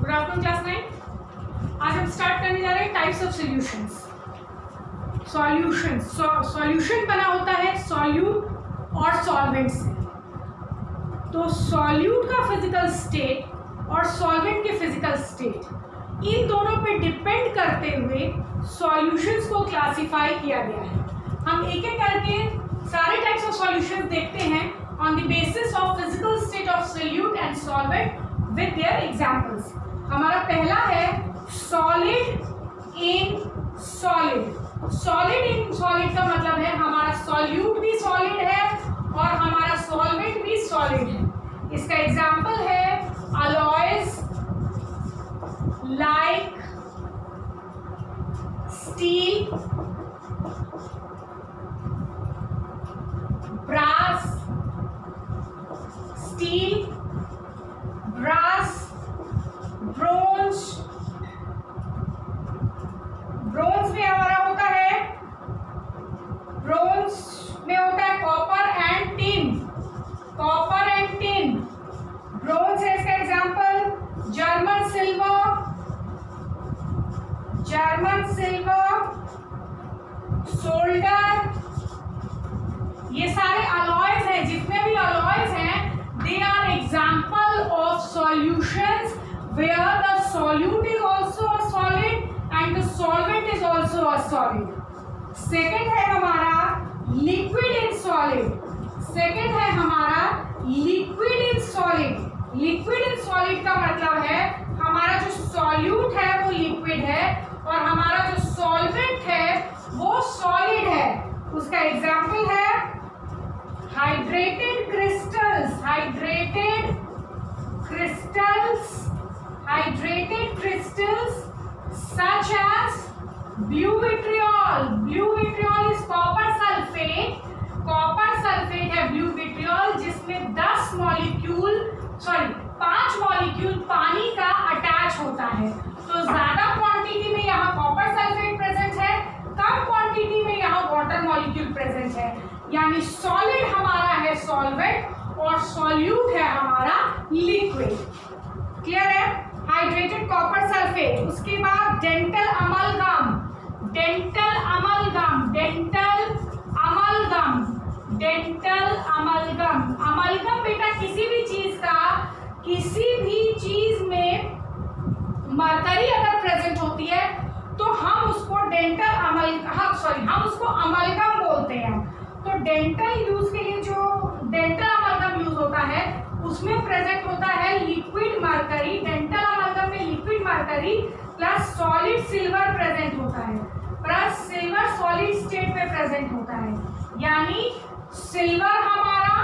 Good afternoon class 9। आज हम start करने जा रहे हैं टाइप्स ऑफ सॉल्यूशंस। सॉल्यूशन बना होता है सॉल्यूट और सॉल्वेंट से। तो सॉल्यूट का फिजिकल स्टेट और सॉल्वेंट के फिजिकल स्टेट इन दोनों पे डिपेंड करते हुए सॉल्यूशंस को क्लासिफाई किया गया है। हम एक एक करके सारे टाइप्स ऑफ सॉल्यूशंस देखते हैं on the basis of physical state of solute and solvent with their examples. हमारा पहला है solid in solid. Solid in solid का मतलब है हमारा सॉल्यूट भी सॉलिड है और हमारा सॉल्वेंट भी सॉलिड है। इसका एग्जांपल है alloys like steel, brass, steel, brass, bronze. Bronze में हमारा होता है, ब्रोंज में होता है copper and tin. Copper and tin bronze है इसका example. German silver, German silver, solder. ये सारे अलॉयज हैं, जितने भी अलॉयज हैं they are example of solutions where the solute is also a solid and the solvent is also a solid. Second है हमारा liquid in solid. Second है हमारा liquid in solid. Liquid in solid का मतलब है हमारा जो solute है वो liquid है और हमारा जो solvent है वो solid है। उसका एग्जाम्पल है hydrated crystals, hydrated crystals, hydrated crystals such as blue vitriol. Blue vitriol is copper sulfate. Copper sulfate है blue vitriol जिसमें 5 मॉलिक्यूल पानी का अटैच होता है। तो ज्यादा क्वांटिटी में यहाँ कॉपर सल्फेट प्रेजेंट है, कम क्वांटिटी में यहाँ वाटर मॉलिक्यूल प्रेजेंट है। यानी सॉलिड हमारा है सॉल्वेंट और सॉल्यूट है हमारा लिक्विड। क्लियर है? Hydrated copper sulphate. उसके बाद dental amalgam, dental amalgam, dental amalgam, dental amalgam. Amalgam बेटा किसी भी चीज में मरकरी अगर प्रेजेंट होती है तो हम उसको हम उसको अमलगम बोलते हैं। तो डेंटल यूज के लिए जो डेंटल अमलगम यूज होता है उसमें प्रेजेंट होता है लिक्विड मरकरी। डेंटल अमलगम में liquid mercury plus solid silver present होता है, प्लस सिल्वर सॉलिड स्टेट में प्रेजेंट होता है। यानी सिल्वर हमारा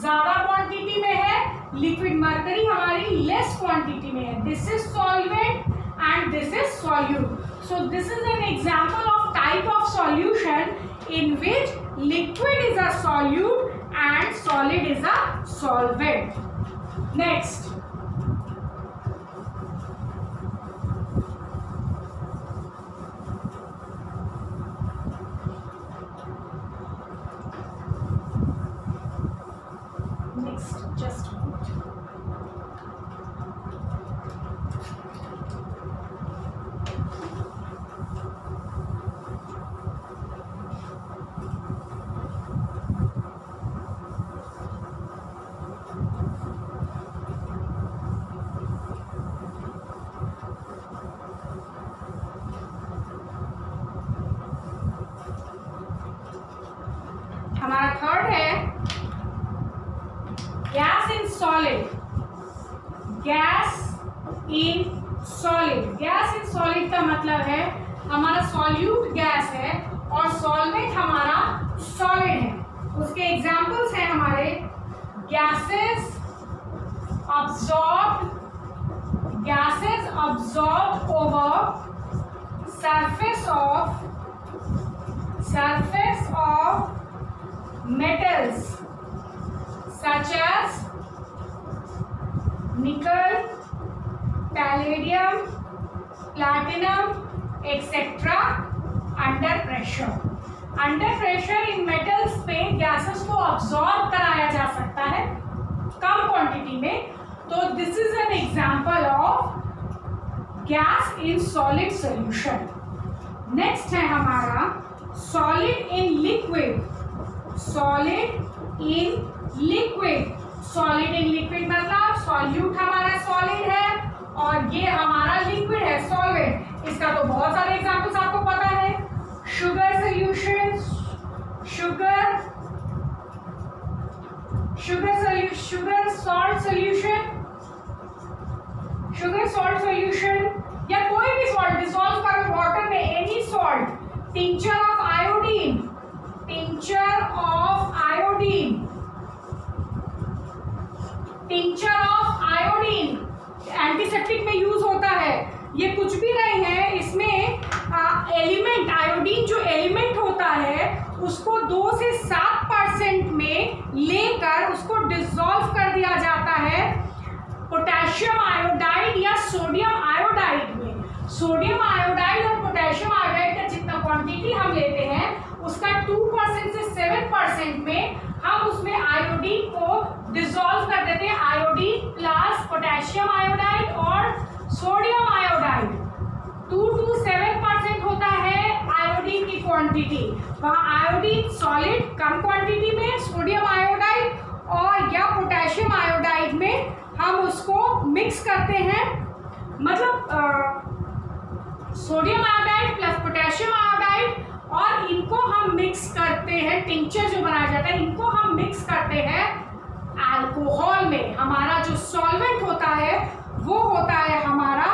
ज्यादा क्वांटिटी में है, लिक्विड मरकरी हमारी लेस क्वांटिटी में है। This is solvent and this is solute. So this is an example of type of solution in which liquid is a solute and solid is a solvent. Next. Just a minute. हमारा third है gas in solid. Gas in solid. Gas in solid का मतलब है हमारा solute gas है और solvent हमारा solid है। उसके एग्जांपल्स हैं हमारे gases absorbed over surface of metals such as nickel, palladium, platinum, etc. under pressure. Under pressure in metals पे gases को absorb कराया जा सकता है कम क्वांटिटी में। तो this is an example of gas in solid solution. Next है हमारा solid in liquid. Solid in liquid, solid in liquid मतलब सॉल्यूट हमारा सॉलिड है और ये हमारा लिक्विड है सॉल्वेंट। इसका तो बहुत सारे एग्जांपल्स आपको पता है। Sugar solution, sugar salt solution, sugar salt solution या कोई भी सॉल्ट डिसॉल्व करो वाटर में, any salt, tincture of iodine, tincture of iodine, tincture of iodine antiseptic में यूज होता है। ये कुछ भी नहीं है, इसमें एलिमेंट आयोडीन जो एलिमेंट होता है उसको 2 से 7% में लेकर उसको डिसॉल्व कर दिया जाता है पोटेशियम आयोडाइड या सोडियम आयोडाइड में। सोडियम आयोडाइड और पोटेशियम आयोडाइड का जितना क्वांटिटी हम लेते हैं उसका 2% से 7% में हम उसमें आयोडीन को डिसॉल्व कर देते हैं। आयोडीन प्लस पोटेशियम आयोडाइड और सोडियम आयोडाइड 2 to 7% होता है आयोडीन की क्वांटिटी। वहाँ आयोडीन सॉलिड कम क्वांटिटी में, सोडियम आयोडाइड और या पोटेशियम आयोडाइड में हम उसको मिक्स करते हैं। मतलब sodium iodide plus potassium iodide और इनको हम मिक्स करते हैं, टिंचर जो बनाया जाता है इनको हम मिक्स करते हैं अल्कोहल में। हमारा जो सॉल्वेंट होता है वो होता है हमारा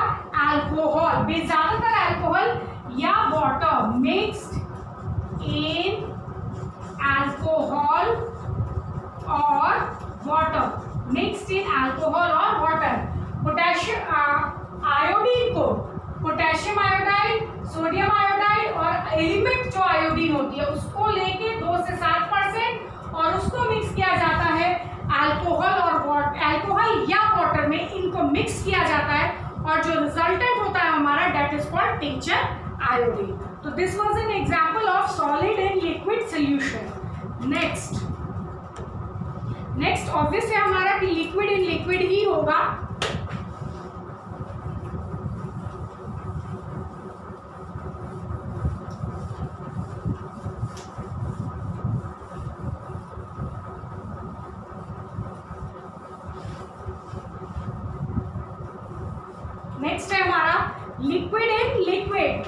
अल्कोहल, ज्यादातर अल्कोहल या वाटर, मिक्स्ड इन अल्कोहल और वाटर, मिक्स्ड इन अल्कोहल और वाटर। पोटेशियम आयोडीन को पोटेशियम आयोडाइड, सोडियम आयोडाइड और एलिमेंट जो आयोडीन होती है उसको लेके 2 से 7% और उसको मिक्स किया जाता है अल्कोहल और वाटर, अल्कोहल या वाटर में इनको मिक्स किया जाता है और जो रिजल्टेंट होता है हमारा that is called tincture iodine. तो this was an example of solid and liquid solution. Next obviously हमारा कि लिक्विड इन लिक्विड ही होगा। नेक्स्ट है हमारा liquid in liquid.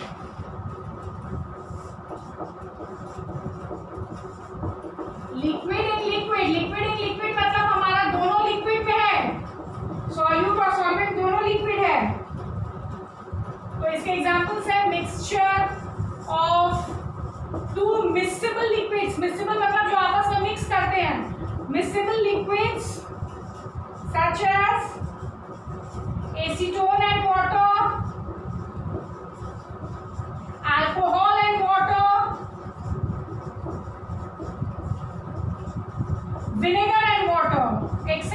Liquid in liquid, liquid in liquid मतलब हमारा दोनों लिक्विड में है, सॉल्यूट और सॉल्वेंट दोनों लिक्विड है। तो इसके एग्जांपल्स है mixture of 2 miscible liquids. Miscible मतलब जो आपस में मिक्स करते हैं। Miscible liquids such as acetone and water, alcohol and water, vinegar and water, etc.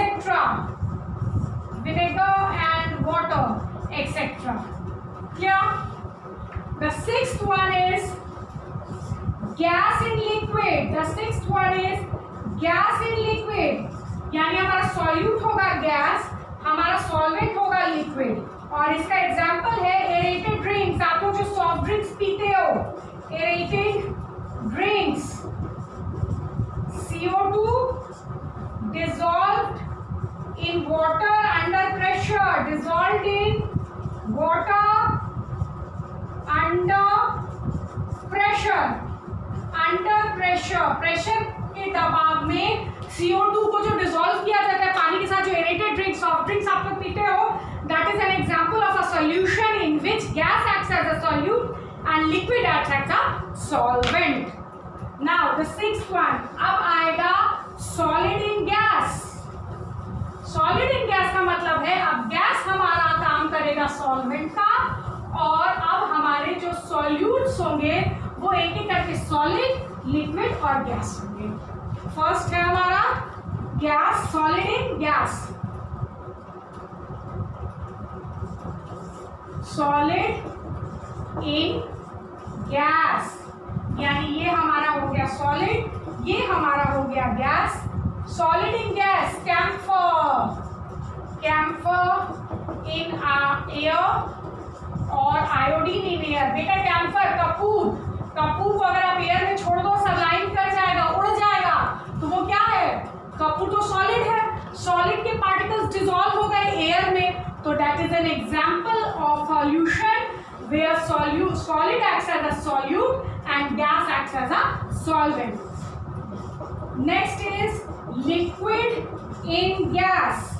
Vinegar and water, etc. Clear? The 6th one is gas in liquid. The 6th one is gas in liquid. यानी हमारा solute होगा gas, हमारा solvent होगा liquid. और इसका example है aerated drinks. आप लोग जो सॉफ्ट ड्रिंक्स पीते हो, aerated drinks, CO2 dissolved in water under pressure, dissolved in water under pressure, under pressure, pressure के दबाव में CO2 को जो डिसॉल्व किया जाता है पानी के साथ, जो एरेटेड ड्रिंक सॉफ्ट ड्रिंक्स आप लोग पीते हो, that is an example of a solution in which gas acts as a solute and liquid acts as a solvent. Now the 6th one, अब आएगा solid in gas. Solid in gas का मतलब है अब गैस हमारा काम करेगा solvent का और अब हमारे जो सॉल्यूट्स होंगे वो एक एक करके सॉलिड, लिक्विड और गैस होंगे। फर्स्ट है हमारा gas, solid in gas, solid in gas, यानी ये हमारा हो गया सॉलिड, ये हमारा हो गया gas. Solid in gas, camphor, camphor in air, और आयोडीन इन एयर। बेटा कैम्फर, कपूर को अगर आप एयर में छोड़ दो सब्लाइम कर जाएगा, उड़ जाएगा, तो वो क्या है? कपूर तो सॉलिड है, सॉलिड के पार्टिकल्स डिसॉल्व हो गए एयर में, तो that is an example of solution where solid acts as a solute and gas acts as a solvent. Next is liquid in gas.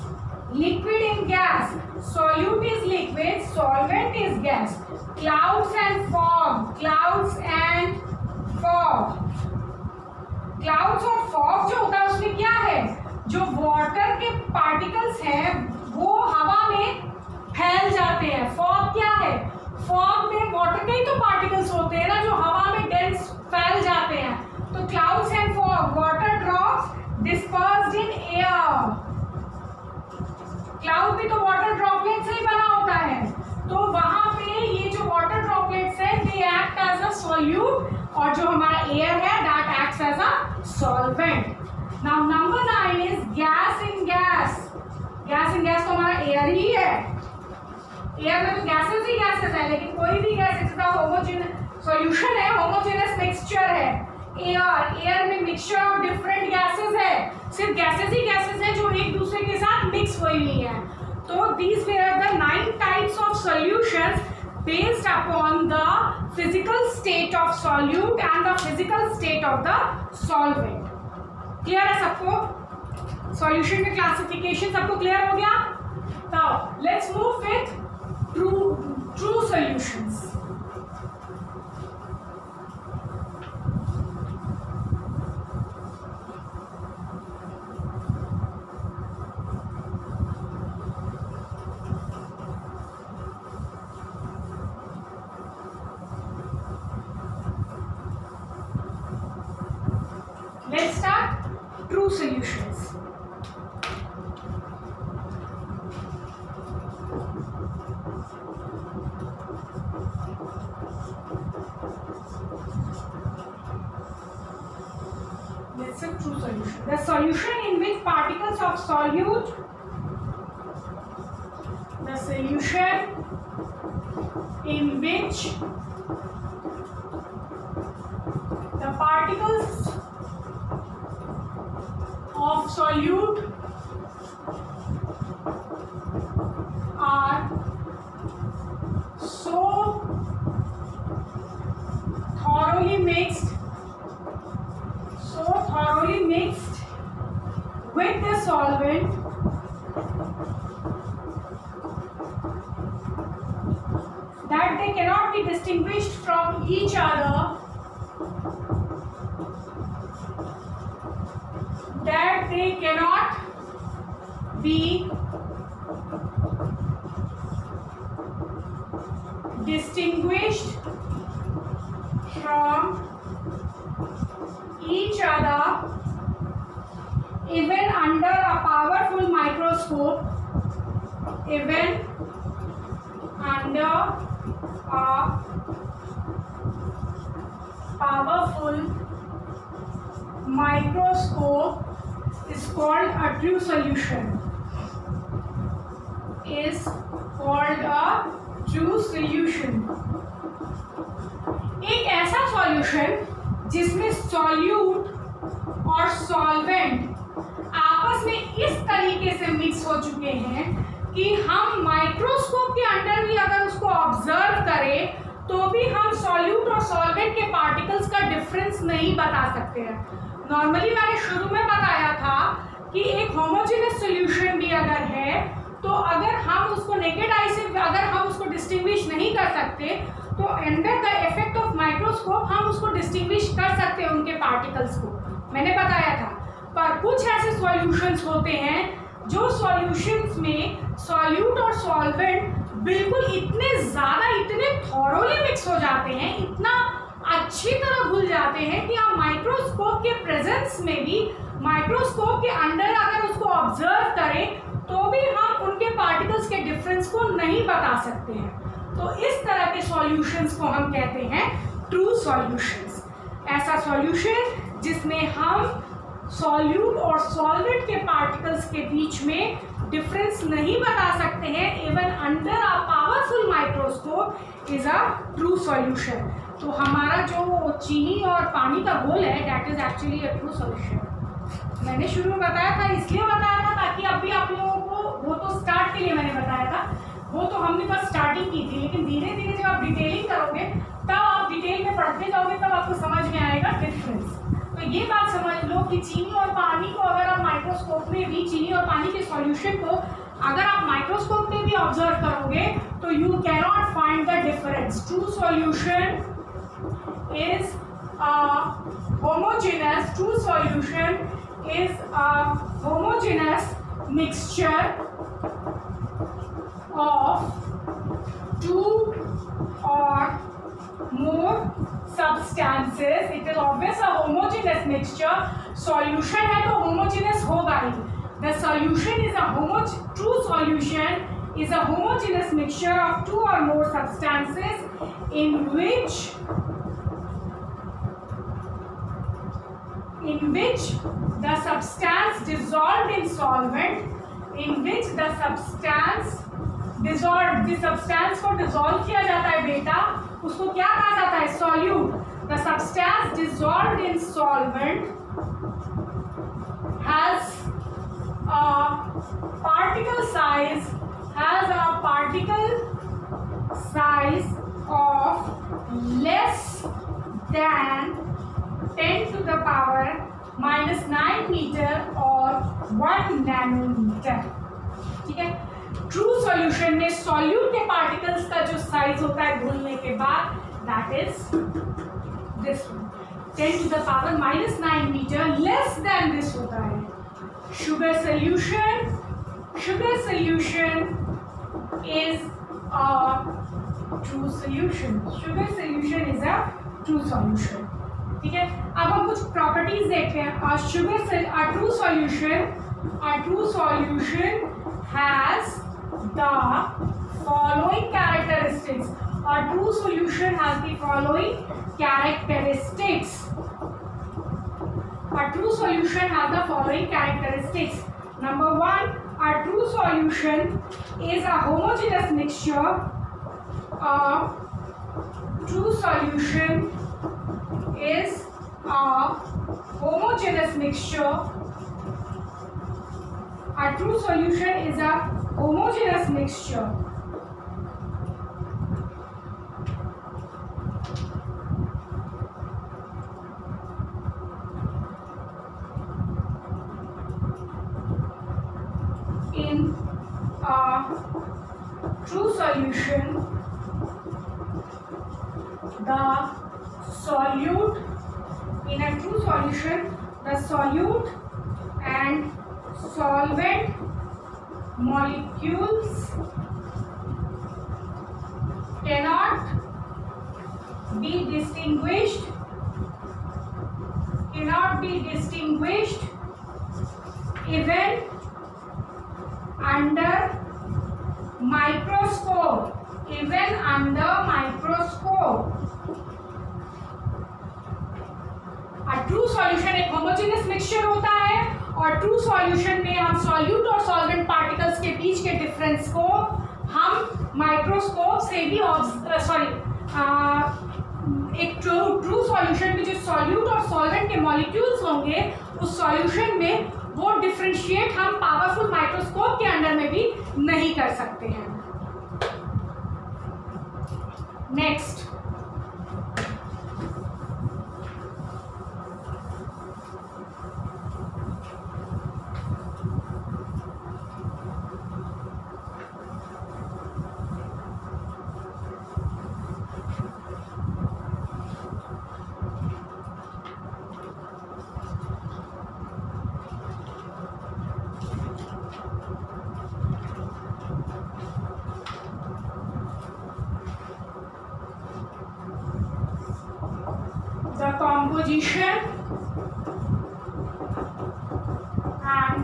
Liquid in gas. Solute is liquid, solvent is gas. Clouds and fog. Clouds and fog. Clouds और fog जो होता है उसमें क्या है? जो water के particles हैं वो हवा में फैल जाते हैं। फॉग क्या है? फॉग में वाटर के ही तो पार्टिकल्स होते हैं ना जो हवा में डेंस फैल जाते हैं। तो clouds and fog, water drops dispersed in air. Cloud भी तो वाटर ड्रॉपलेट से ही बना होता है, तो वहां पे ये जो वाटर ड्रॉपलेट्स है they act as a solute, और जो हमारा एयर है that acts as a solvent. Now number 9 is gas in gas. Gas in gas तो हमारा एयर ही है। एयर में तो गैसेस ही गैसेस है, लेकिन कोई भी गैस इसका होमोजेनस सॉल्यूशन है, होमोजेनस मिक्सचर है। एयर में मिक्सचर ऑफ डिफरेंट गैसेस है, सिर्फ गैसेस ही गैसेस है जो एक दूसरे के साथ मिक्स हुई नहीं है। तो these where the 9 types of solutions based upon the physical state of solute and the physical state of the solvent. Clear है सबको? सॉल्यूशन में क्लासिफिकेशन सबको क्लियर हो गया? Now let's move with true solutions. Let's start true solutions. Let's say true solution. The solution in which particles of solute, the solution in which the particles of solute are so thoroughly mixed with the solvent that they cannot be distinguished from each other, that they cannot be distinguished from each other even under a powerful microscope, even under a powerful microscope is called a true solution. Is called a true solution. एक ऐसा solution जिसमें solute और solvent आपस में इस तरीके से mix हो चुके हैं कि हम माइक्रोस्कोप के अंडर भी अगर उसको ऑब्जर्व करें तो भी हम सॉल्यूट और सॉल्वेंट के पार्टिकल्स का डिफरेंस नहीं बता सकते हैं। नॉर्मली मैंने शुरू में बताया था कि एक होमोजेनस सॉल्यूशन भी अगर है तो अगर हम उसको नेकेड आई से अगर हम उसको डिस्टिंग्विश नहीं कर सकते तो under the effect of microscope हम उसको डिस्टिंग्विश कर सकते हैं उनके पार्टिकल्स को, मैंने बताया था। पर कुछ ऐसे सॉल्यूशंस होते हैं जो सॉल्यूशंस में सॉल्यूट और सॉल्वेंट बिल्कुल इतने ज़्यादा इतने थॉरोली मिक्स हो जाते हैं, इतना अच्छी तरह घुल जाते हैं कि आप माइक्रोस्कोप के प्रेजेंस में भी माइक्रोस्कोप के अंडर अगर उसको ऑब्जर्व करें तो भी हम उनके पार्टिकल्स के डिफरेंस को नहीं बता सकते हैं। तो इस तरह के सॉल्यूशंस को हम कहते हैं ट्रू सॉल्यूशंस। ऐसा सॉल्यूशन जिसमें हम सॉल्यूट और सॉल्वेंट के पार्टिकल्स के बीच में डिफरेंस नहीं बता सकते हैं even under a powerful microscope, is a true solution. तो हमारा जो चीनी और पानी का घोल है that is actually a true solution. मैंने शुरू में बताया था, इसलिए बताया था ताकि अभी आप लोगों को, वो तो स्टार्ट के लिए मैंने बताया था, वो तो हमने बस स्टार्टिंग की थी, लेकिन धीरे धीरे जब आप डिटेलिंग करोगे तब आप डिटेल में पढ़ते जाओगे तब आपको समझ में आएगा डिफरेंस। तो ये बात समझ लो कि चीनी और पानी को अगर आप माइक्रोस्कोप में भी, चीनी और पानी के सॉल्यूशन को अगर आप माइक्रोस्कोप में भी ऑब्जर्व करोगे तो you cannot find the difference. True solution is homogeneous, true solution is homogeneous mixture of two or more substances. It is always a homogeneous mixture. Solution है तो homogeneous होगा ही. The solution is a true solution is a homogeneous mixture of two or more substances in which the substance dissolved in solvent, in which the substance dissolved, जिस substance को dissolve किया जाता है बेटा उसको क्या कहा जाता है? Solute. The substance dissolved in solvent has particle size of less than 10 to the power -9 metre और 1 नैनोमीटर। ठीक है। ट्रू सॉल्यूशन में सॉल्यूट के पार्टिकल्स का जो साइज होता है घुलने के बाद that is this 10 to the power -9 metre, less than this होता है sugar solution. Sugar solution is a true solution. Sugar solution is a true solution. ठीक है। अब हम कुछ प्रॉपर्टीज देखते हैं। Sugar a true solution has the following characteristics. A true solution has the following characteristics. A true solution has the following characteristics. Number 1, a true solution is a homogeneous mixture. A true solution is a homogeneous mixture. A true solution is a homogeneous mixture in a true solution. The solute in a true solution, the solute and solvent molecules cannot be distinguished even under microscope. A true solution एक homogeneous mixture होता है और true solution में हम solute और solvent particles के बीच के difference को हम माइक्रोस्कोप से भी एक ट्रू सॉल्यूशन में जो सॉल्यूट और सॉल्वेंट के मॉलिक्यूल्स होंगे उस सॉल्यूशन में वो डिफरेंशिएट हम पावरफुल माइक्रोस्कोप के अंडर में भी नहीं कर सकते हैं। Next, the composition and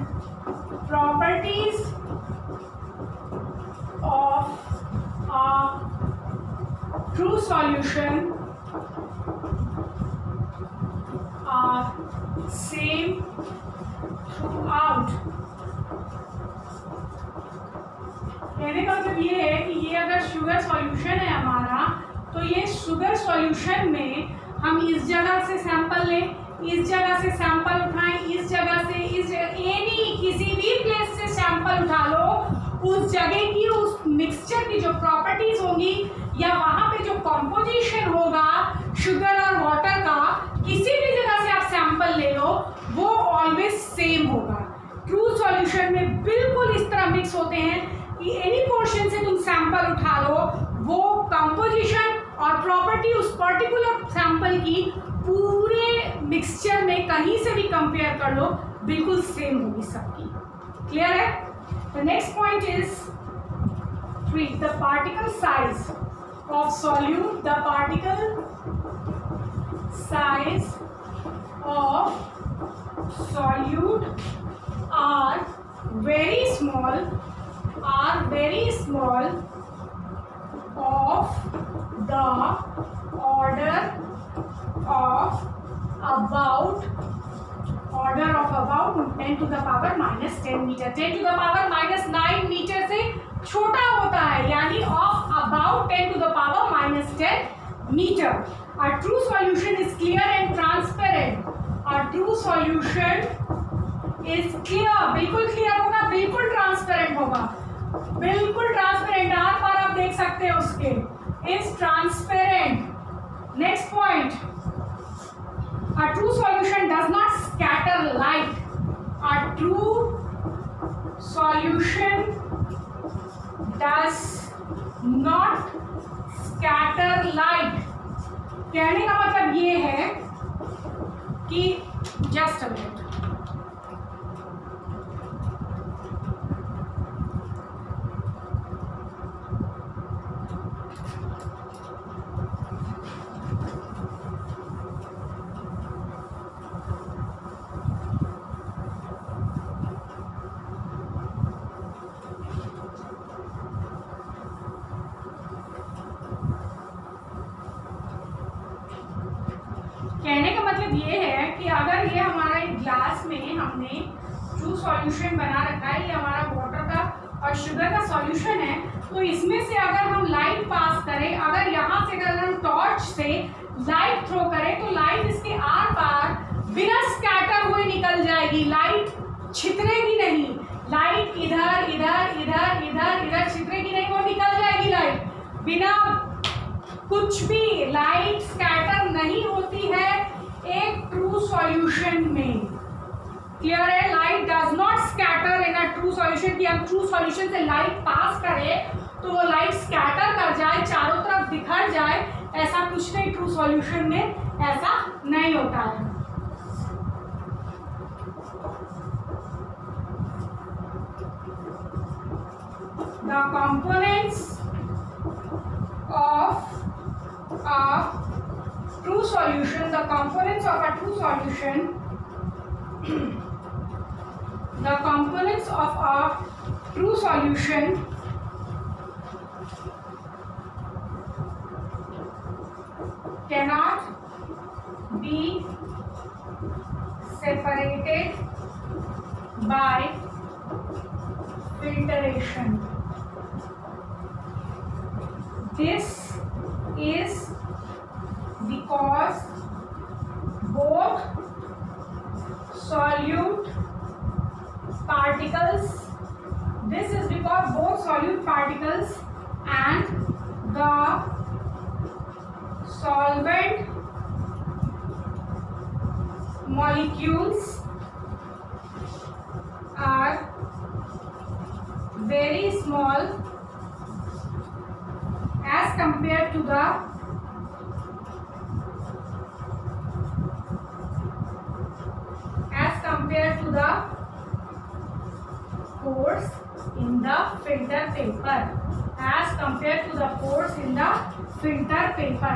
properties of a true solution are same throughout. कहने का मतलब ये है कि ये अगर शुगर सॉल्यूशन है हमारा, तो ये शुगर सॉल्यूशन में हम इस जगह से सैंपल लें, इस जगह से सैंपल उठाएं, इस जगह से, इस एनी किसी भी प्लेस से सैंपल उठा लो, उस जगह की उस मिक्सचर की जो प्रॉपर्टीज होंगी या वहाँ पे जो कॉम्पोजिशन होगा शुगर और वाटर का, किसी भी जगह से आप सैंपल ले लो वो ऑलवेज सेम होगा। ट्रू सॉल्यूशन में बिल्कुल इस तरह मिक्स होते हैं कि एनी पोर्शन से तुम सैंपल उठा लो, वो कंपोजिशन और प्रॉपर्टी उस पर्टिकुलर सैंपल की पूरे मिक्सचर में कहीं से भी कंपेयर कर लो, बिल्कुल सेम होगी सबकी। क्लियर है? The next point is 3, the particle size of solute. The particle size of solute are very small of the order of about 10 to the power minus 10 metre, 10 to the power minus 9 metre से छोटा होता है, यानी of about 10 to the power minus 10 metre. A true solution is clear and transparent। A true solution is clear, बिल्कुल clear होगा, बिल्कुल transparent होगा, बिल्कुल ट्रांसपेरेंट, आर पार आप देख सकते हो उसके, is transparent. Next point, a true solution does not scatter light। A true solution does not scatter light। कहने का मतलब ये है कि जस्ट अ मिनट, कहने का मतलब ये है कि अगर ये हमारा एक ग्लास में हमने ट्रू सॉल्यूशन बना रखा है, ये हमारा वाटर का और शुगर का सॉल्यूशन है, तो इसमें से अगर हम लाइट पास करें, अगर यहाँ से अगर हम टॉर्च से लाइट थ्रो करें तो लाइट इसके आर पार बिना स्कैटर हुए निकल जाएगी, लाइट छितरेगी नहीं, लाइट इधर इधर इधर इधर इधर छितरेगी नहीं, वो निकल जाएगी लाइट बिना कुछ भी, लाइट स्कैटर नहीं होती है एक ट्रू सॉल्यूशन में। क्लियर है? Light does not scatter in a true solution, कि हम ट्रू सॉल्यूशन से लाइट पास करें तो वो लाइट स्कैटर कर जाए, चारों तरफ बिखर जाए, ऐसा कुछ नहीं, ट्रू सॉल्यूशन में ऐसा नहीं होता है। The components of a true solution, the components of a true solution, the components of a true solution cannot be separated by filtration। This is because both solute particles, this is because both solute particles and the solvent molecules are very small as compared to the pores in the filter paper, as compared to the pores in the filter paper।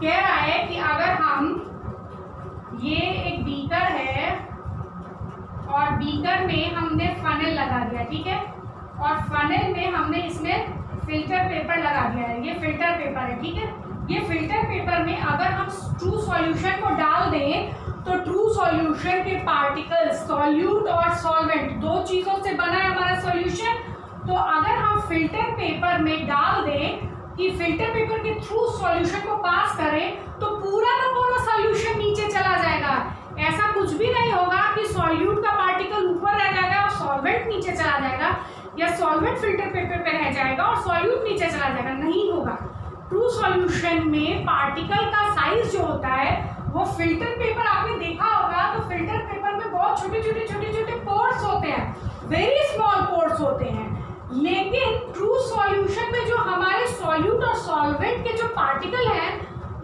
कह रहा है कि अगर हम, ये एक beaker है और बीकर में हमने फनेल लगा दिया, ठीक है, और फनेल में हमने इसमें फिल्टर पेपर लगा दिया है, ये फिल्टर पेपर है, ठीक है। ये फिल्टर पेपर में अगर हम ट्रू सॉल्यूशन को डाल दें तो ट्रू सॉल्यूशन के पार्टिकल्स, सॉल्यूट और सॉल्वेंट, दो चीज़ों से बना है सॉल्यूशन। तो अगर हम फिल्टर पेपर में डाल दें कि फिल्टर पेपर के थ्रू सॉल्यूशन को पास करें तो पूरा का पूरा सॉल्यूशन नीचे चला जाएगा। ऐसा कुछ भी नहीं होगा कि सॉल्यूट का पार्टिकल ऊपर रह जाएगा और सॉल्वेंट नीचे चला जाएगा, या सॉल्वेंट फिल्टर पेपर पे रह जाएगा और सॉल्यूट नीचे चला जाएगा, नहीं होगा। ट्रू सॉल्यूशन में पार्टिकल का साइज जो होता है वो फिल्टर पेपर आपने देखा होगा तो फिल्टर पेपर में बहुत छोटे छोटे पोर्स होते हैं, वेरी स्मॉल पोर्स होते हैं। लेकिन ट्रू सॉल्यूशन में जो हमारे सॉल्यूट और सॉल्वेंट के जो पार्टिकल हैं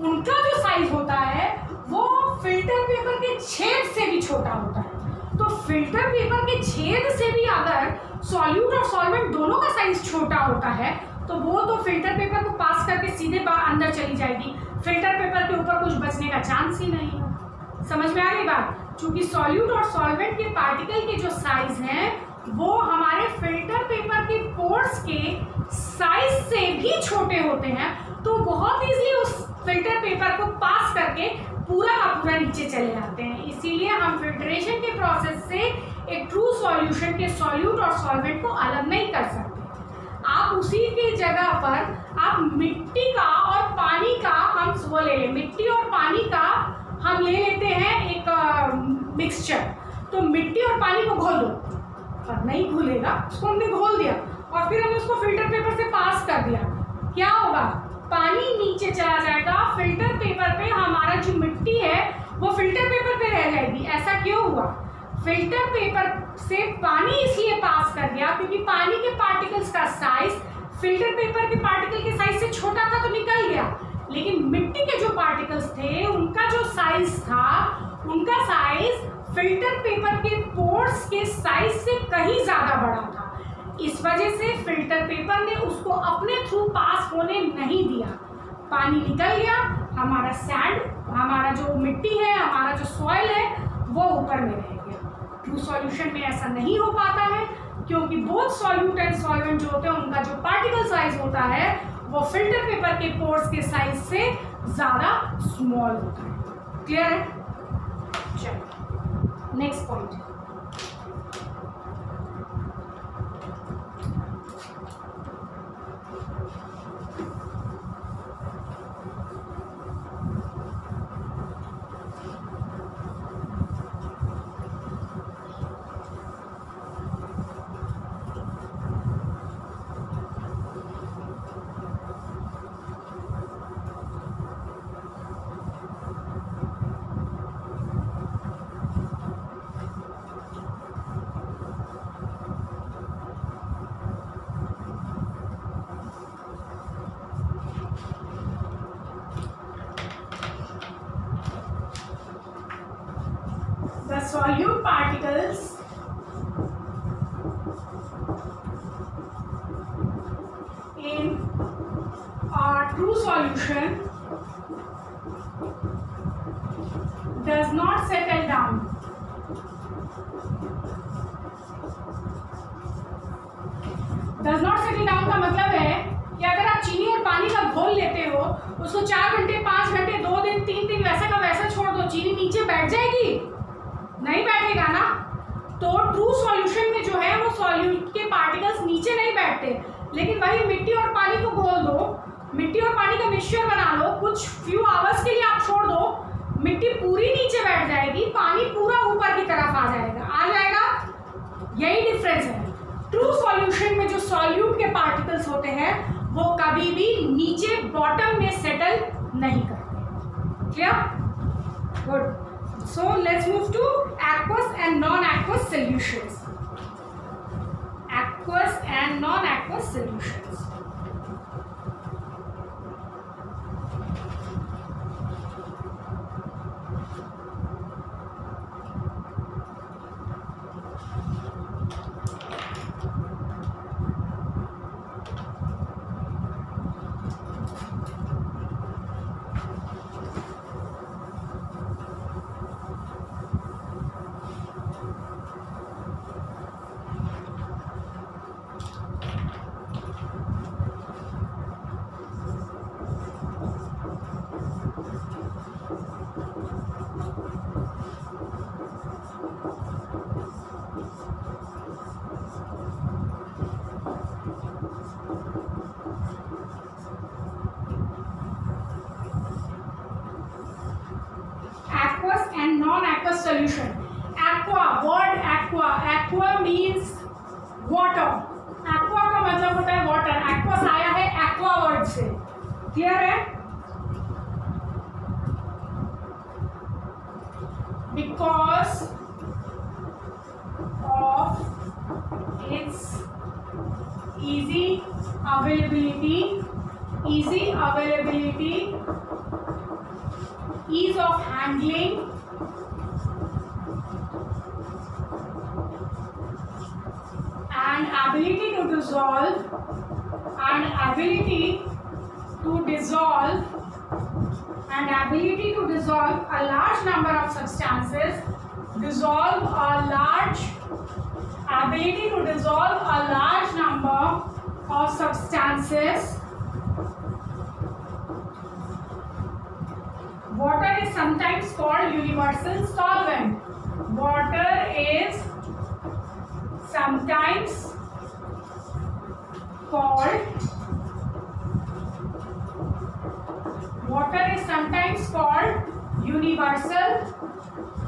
उनका जो साइज होता है वो फिल्टर पेपर के छेद से भी छोटा होता है। तो फिल्टर पेपर के छेद से भी अगर सॉल्यूट और सॉल्वेंट दोनों का साइज छोटा होता है तो वो तो फिल्टर पेपर को पास करके सीधे अंदर चली जाएगी, फिल्टर पेपर के ऊपर कुछ बचने का चांस ही नहीं है। समझ में आ गई बात? क्योंकि सॉल्यूट और सॉल्वेंट के पार्टिकल के जो साइज हैं वो हमारे फिल्टर पेपर के पोर्स के साइज से भी छोटे होते हैं, तो बहुत इजीली उस फिल्टर पेपर को पास करके पूरा का पूरा नीचे चले जाते हैं। इसीलिए हम फिल्ट्रेशन के प्रोसेस से एक ट्रू सॉल्यूशन के सॉल्यूट और सॉल्वेंट को अलग नहीं कर सकते। आप उसी की जगह पर आप मिट्टी का और पानी का हम वो ले लें, मिट्टी और पानी का हम ले लेते हैं एक मिक्सचर। तो मिट्टी और पानी को घोल दो, और नहीं घुलेगा, उसको हमने घोल दिया और फिर हमने उसको फिल्टर पेपर से पास कर दिया, क्या होगा? पानी नीचे चला जाएगा, फिल्टर पेपर पे हमारा जो मिट्टी है वो फिल्टर पेपर पे रह जाएगी। ऐसा क्यों हुआ? फिल्टर पेपर से पानी इसलिए पास कर दिया क्योंकि पानी के पार्टिकल्स का साइज फिल्टर पेपर के पार्टिकल के साइज से छोटा था तो निकल गया, लेकिन मिट्टी के जो पार्टिकल्स थे उनका जो साइज था, उनका साइज फिल्टर पेपर के पोर्स के साइज से कहीं ज्यादा बड़ा था। इस वजह से फिल्टर पेपर ने उसको अपने थ्रू पास होने नहीं दिया, पानी निकल गया, हमारा सैंड, हमारा जो मिट्टी है, हमारा जो सॉइल है वो ऊपर में रह गया। ट्रू सॉल्यूशन में ऐसा नहीं हो पाता है क्योंकि बोथ सॉल्यूट एंड सॉल्वेंट जो होते हैं उनका जो पार्टिकल साइज होता है वो फिल्टर पेपर के पोर्स के साइज से ज्यादा स्मॉल होता है। क्लियर है? चलो next point. The solute particles in our true solution does not settle down. Does not settle down का मतलब है कि अगर आप चीनी और पानी का घोल लेते हो, उसको 4 घंटे 5 घंटे 2 दिन 3 दिन वैसा का वैसा छोड़ दो, चीनी नीचे बैठ जाएगी? नहीं बैठेगा ना। तो ट्रू सॉल्यूशन में जो है वो सॉल्यूट के पार्टिकल्स नीचे नहीं बैठते, लेकिन वही मिट्टी और पानी को घोल दो, मिट्टी और पानी का मिक्सचर बना लो, कुछ फ्यू आवर्स के लिए आप छोड़ दो, मिट्टी पूरी नीचे बैठ जाएगी, पानी पूरा ऊपर की तरफ आ जाएगा। यही डिफरेंस है। ट्रू सॉल्यूशन में जो सॉल्यूट के पार्टिकल्स होते हैं वो कभी भी नीचे बॉटम में सेटल नहीं करते। Clear? Good. So let's move to aqueous and non-aqueous solutions. Aqueous and non-aqueous solutions. aqueous solution. Aqua, word aqua, aqua means water. Aqua का मतलब होता है water. Aqueous आया है aqua word से. Clear है? Because of its easy availability, ease of handling, and ability to dissolve a large number of substances, ability to dissolve a large number of substances. Water is sometimes called universal solvent. Water is sometimes called universal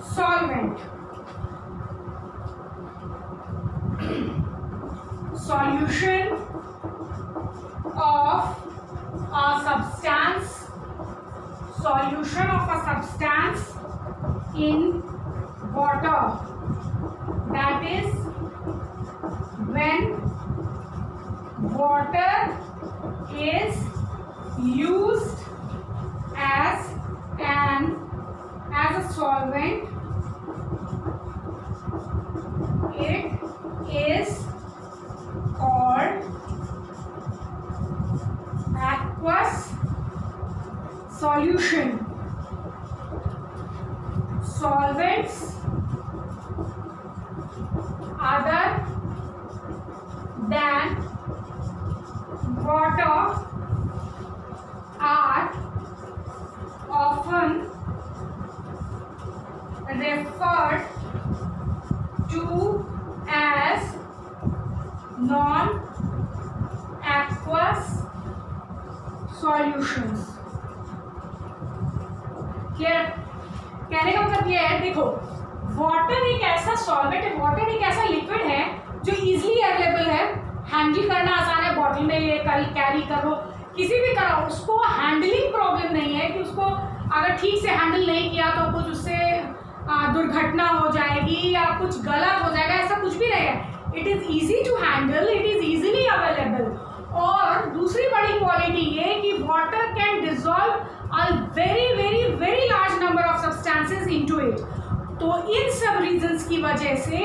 solvent. Solution of a substance in water, that is when water is used as a solvent, it is called aqueous solution. Solvents other than water are often referred to as non-aqueous solutions. Clear? कहने का मतलब ये है, देखो water एक ऐसा solvent है, water एक ऐसा लिक्विड है जो इजीली अवेलेबल है, हैंडल करना आसान है, बॉटल में ले कैरी करो, किसी भी करो, उसको हैंडलिंग प्रॉब्लम नहीं है कि उसको अगर ठीक से हैंडल नहीं किया तो कुछ उससे दुर्घटना हो जाएगी या कुछ गलत हो जाएगा, ऐसा कुछ भी नहीं है. It is easy to handle, it is easily available. और दूसरी बड़ी क्वालिटी ये कि water can dissolve a very very very large number of substances into it. तो इन सब रीजंस की वजह से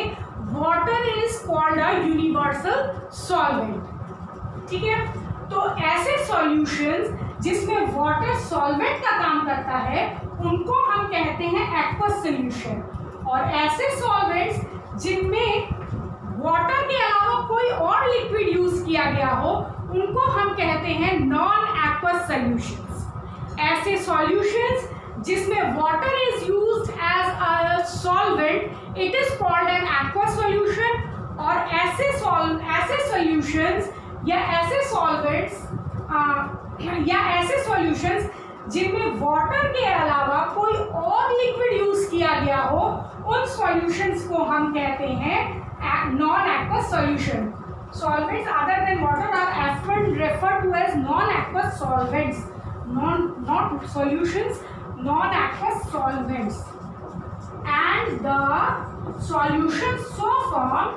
water is called a universal solvent. ठीक है, तो ऐसे सॉल्यूशंस जिसमें वाटर सॉल्वेंट का काम करता है उनको हम कहते हैं एक्वस सॉल्यूशन. और ऐसे सॉल्वेंट्स जिनमें वाटर के अलावा कोई और लिक्विड यूज किया गया हो उनको हम कहते हैं नॉन एक्वस सॉल्यूशंस. ऐसे सॉल्यूशंस जिसमें water is used as a solvent, it is called an aqueous solution. और ऐसे सॉल्यूशंस या ऐसे सॉल्वेंट्स या ऐसे सॉल्यूशंस जिनमें वाटर के अलावा कोई और लिक्विड यूज किया गया हो उन सॉल्यूशंस को हम कहते हैं non-aqueous solution. Solvents other than water are often referred to as non-aqueous solvents. Not solutions, non-aqueous solvents. And the solution so formed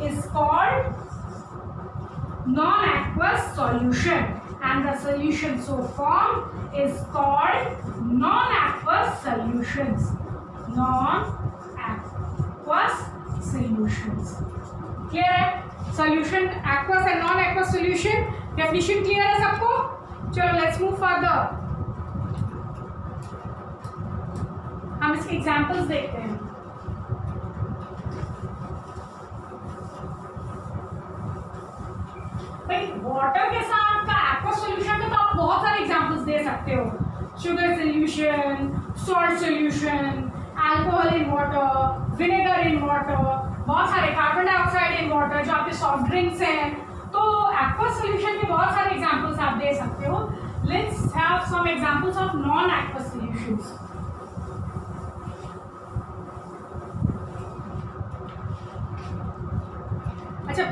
is called non-aqueous solution. And the solution so formed is called non-aqueous solutions. Non-aqueous solutions. Clear है? Solution aqueous and non-aqueous solution. Definition clear है सबको? चलो let's move further. हम इसके examples देखते हैं. भाई water के साथ का एक्वस सॉल्यूशन का तो आप बहुत सारे एग्जांपल्स दे सकते हो. Sugar solution, salt solution, alcohol in water, vinegar in water, बहुत सारे कार्बन डाइऑक्साइड इन वाटर जो आपके सॉफ्ट ड्रिंक्स हैं. तो एक्वस सॉल्यूशन के बहुत सारे एग्जांपल्स आप दे सकते हो. Let's have some examples of non-aqueous solutions. अच्छा,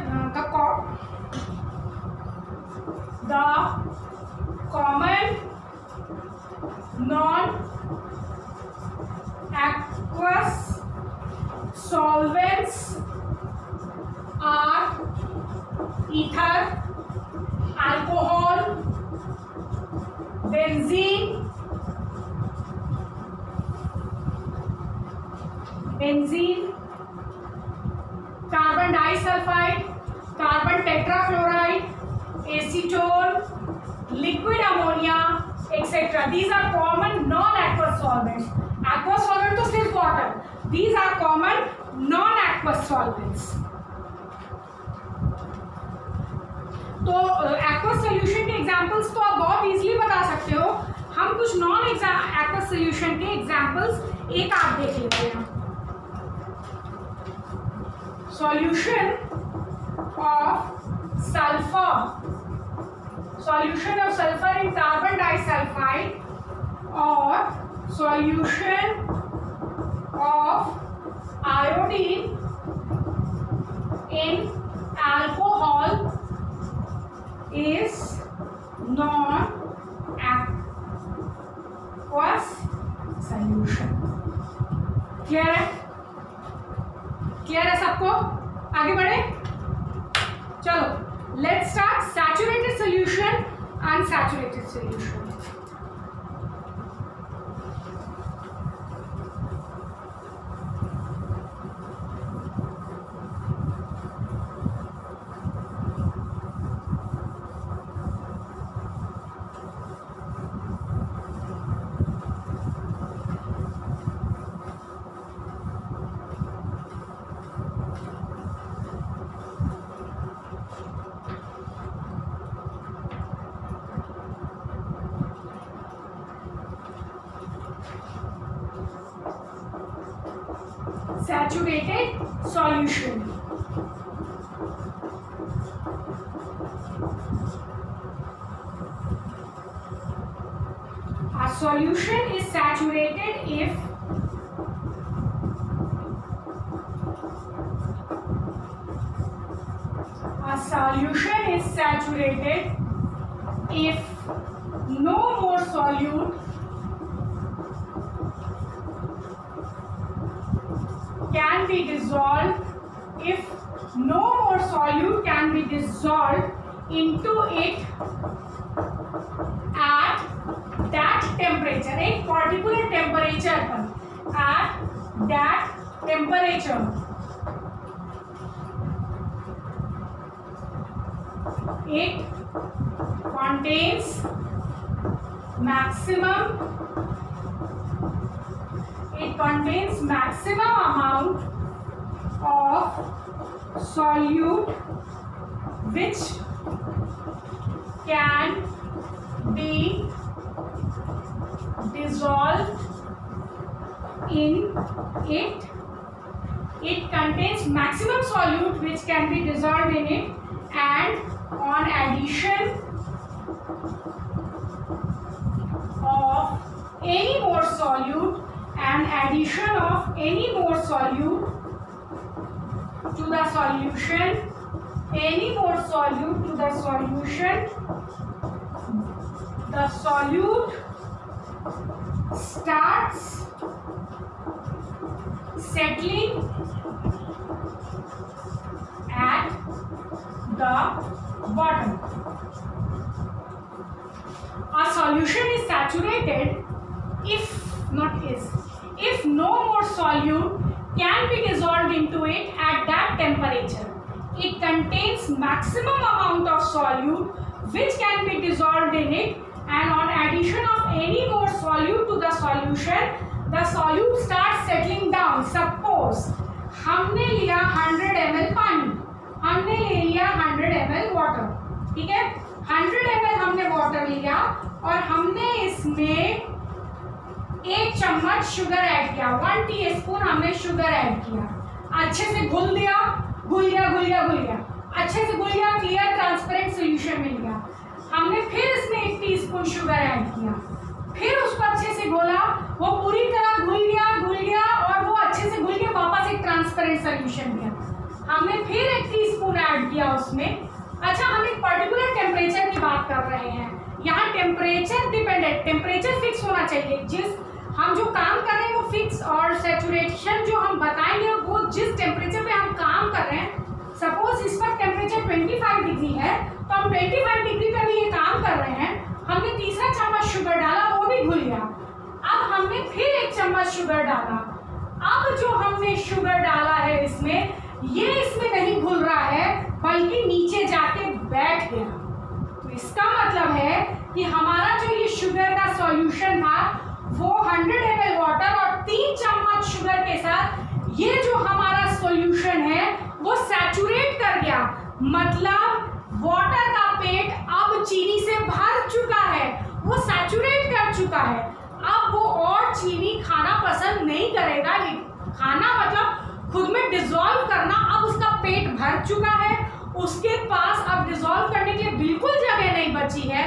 the common non-aqueous solvents are ether, alcohol, benzene, carbon disulfide, carbon tetrachloride, acetone, liquid ammonia, etc. These are common non-aqueous solvents. Aqueous solvent तो सिर्फ water. These are common non-aqueous solvents. तो aqueous solution के examples तो आप बहुत easily बता सकते हो. हम कुछ non-aqueous solution के examples एक आप देख लेते हैं. Solution of sulfur in carbon disulfide or solution of iodine in alcohol is non-aqueous solution. Clear है सबको? आगे बढ़े, चलो let's start. Saturated solution, unsaturated solution. Saturated solution. A solution is saturated if no more solute can be dissolved, if no more solute can be dissolved into it at that temperature, एक particular temperature पर, at that temperature it contains maximum amount of solute which can be dissolved in it. It contains maximum solute which can be dissolved in it, and on addition of any more solute to the solution, the solute starts settling at the bottom. A solution is saturated if no more solute can be dissolved into it at that temperature. It contains maximum amount of solute which can be dissolved in it, and on addition of any more solute to the solution, the solute starts settling down. Suppose हमने लिया 100 ml पानी, हमने ले लिया 100 ml water, ठीक है. 100 ml हमने water लिया और हमने इसमें 1 चम्मच शुगर ऐड किया, 1 टीस्पून हमने शुगर ऐड किया. अच्छे से घुल गया, अच्छे से घुल गया, क्लियर ट्रांसपेरेंट सोल्यूशन मिल गया. हमने फिर इसमें 1 टीस्पून शुगर ऐड किया, फिर उसको अच्छे से घोला, वो पूरी तरह घुल गया और वो अच्छे से घुल के वापस एक ट्रांसपेरेंट सोल्यूशन दिया। हमने फिर 1 टीस्पून ऐड किया उसमें। अच्छा, हम एक पर्टिकुलर टेम्परेचर की बात कर रहे हैं, यहाँ टेम्परेचर डिपेंडेंट, टेम्परेचर फिक्स होना चाहिए। जिस हम जो काम कर रहे हैं वो फिक्स, और सैचुरेशन जो हम बताएंगे वो जिस टेम्परेचर पे हम काम कर रहे हैं, सपोज इस पर टेम्परेचर 25 डिग्री है तो हम 25 डिग्री पे भी ये काम कर रहे हैं। हमने तीसरा चम्मच शुगर डाला, वो भी घुल गया। अब हमने फिर 1 चम्मच शुगर डाला। अब जो हमने शुगर डाला है इसमें, ये इसमें नहीं घुल रहा है बल्कि नीचे जाके बैठ गया। तो इसका मतलब है कि हमारा जो ये शुगर का सॉल्यूशन था वो 100 ml वाटर और 3 चम्मच शुगर के साथ ये जो हमारा सॉल्यूशन है वो सैचुरेट कर गया। मतलब वाटर का पेट अब चीनी से भर चुका है, वो सैचुरेट कर चुका है। अब वो और चीनी खाना पसंद नहीं करेगा। खाना मतलब खुद में डिसॉल्व करना, अब उसका पेट भर चुका है, उसके पास अब डिसॉल्व करने के लिए बिल्कुल जगह नहीं बची है।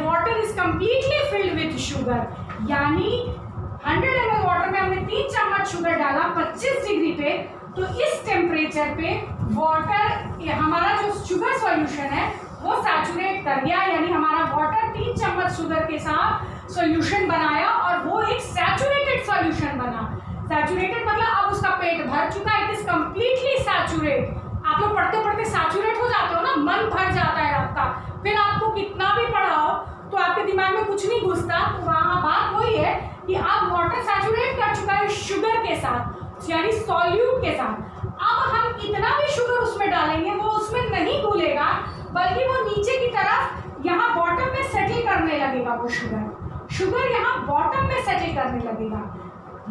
Water is completely filled with sugar, यानी 100 ml वाटर में हमने 3 चम्मच शुगर डाला 25 डिग्री पे, तो इस टेम्परेचर पे वाटर, हमारा जो शुगर सॉल्यूशन है वो सैचुरेट कर गया, यानी हमारा वाटर 3 चम्मच शुगर के साथ सॉल्यूशन बनाया और वो एक सैचुरेटेड सॉल्यूशन बना। सैचुरेटेड मतलब अब उसका पेट भर चुका है, इट इज कंप्लीटली सैचुरेट। आप लोग पढ़ते पढ़ते सैचुरेट हो जाते हो ना, मन भर जाता है आपका, फिर आपको कितना भी पढ़ाओ तो आपके दिमाग में कुछ नहीं घुसता। तो वहाँ बात वही है कि अब वाटर सैचुरेट कर चुका है शुगर के साथ, यानी सॉल्यूट के साथ। अब हम कितना भी शुगर उसमें डालेंगे वो उसमें नहीं घुलेगा, बल्कि वो नीचे की तरफ यहाँ बॉटम में सेटल करने लगेगा। वो शुगर यहाँ बॉटम में सेटल करने लगेगा,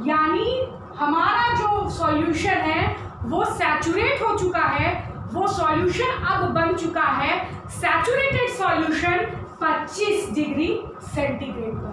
यानी हमारा जो सॉल्यूशन है वो सैचुरेट हो चुका है। वो सॉल्यूशन अब बन चुका है सैचुरेटेड सॉल्यूशन 25 डिग्री सेंटीग्रेड पर।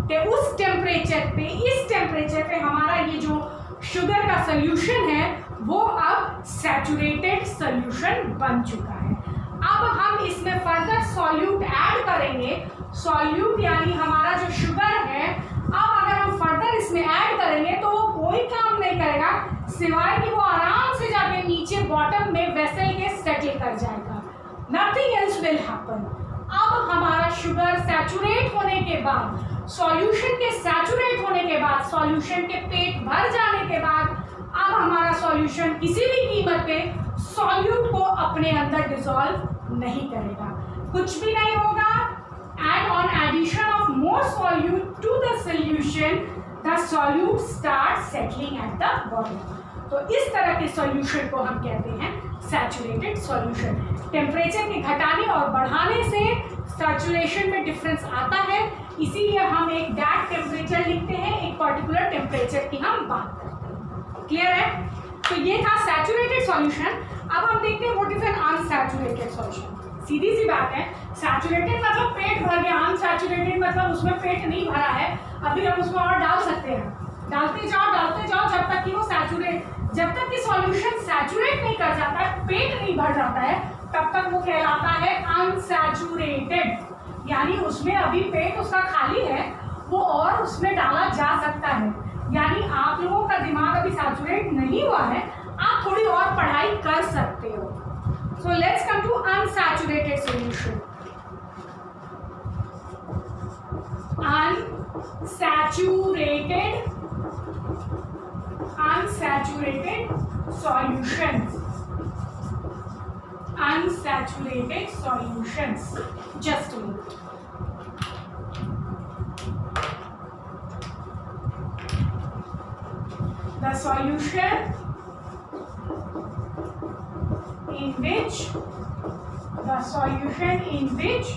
तो उस टेम्परेचर पे, इस टेम्परेचर पे हमारा ये जो शुगर का सॉल्यूशन है वो अब सैचुरेटेड सॉल्यूशन बन चुका है। अब हम इसमें फर्दर सॉल्यूट ऐड करेंगे। सॉल्यूट यानी हमारा जो शुगर है, अब अगर हम फर्दर इसमें ऐड करेंगे तो वो कोई काम नहीं करेगा सिवाय कि वो आराम से जाके नीचे बॉटम में वेसल के सेटल कर जाएगा। Nothing else will happen. अब हमारा शुगर सैचुरेट होने के बाद, सॉल्यूशन के सैचुरेट होने के बाद, सॉल्यूशन के पेट भर जाने के बाद, अब हमारा सॉल्यूशन किसी भी कीमत पे सॉल्यूट को अपने अंदर डिसॉल्व नहीं करेगा, कुछ भी नहीं होगा। And on addition of more solute to the solution, the solute start settling at the bottom. तो इस तरह के सॉल्यूशन को हम कहते हैं सैचुरेटेड सॉल्यूशन। टेम्परेचर के घटाने और बढ़ाने से सैचुरेशन में डिफरेंस आता है, इसीलिए हम एक डैट टेम्परेचर लिखते हैं, एक पर्टिकुलर टेम्परेचर की हम बात करते हैं। क्लियर है? तो ये था सैचुरेटेड सॉल्यूशन। अब हम देखते हैं what is an unsaturated solution. सीधी सी बात है, सैचुरेटेड मतलब पेट भर गया, अनसैचुरेटेड मतलब उसमें पेट नहीं भरा है, अभी हम उसमें और डाल सकते हैं। डालते जाओ जब तक कि वो सैचुरेट, जब तक कि सॉल्यूशन सैचुरेट नहीं कर जाता है, पेट नहीं भर जाता है, तब तक वो कहलाता है अनसैचुरेटेड, यानी उसमें अभी पेट उसका खाली है, वो और उसमें डाला जा सकता है। यानी आप लोगों का दिमाग अभी सैचुरेट नहीं हुआ है, आप थोड़ी और पढ़ाई कर सकते हो। So let's come to unsaturated solution. Unsaturated solutions. Unsaturated solutions. Just a minute. The solution in which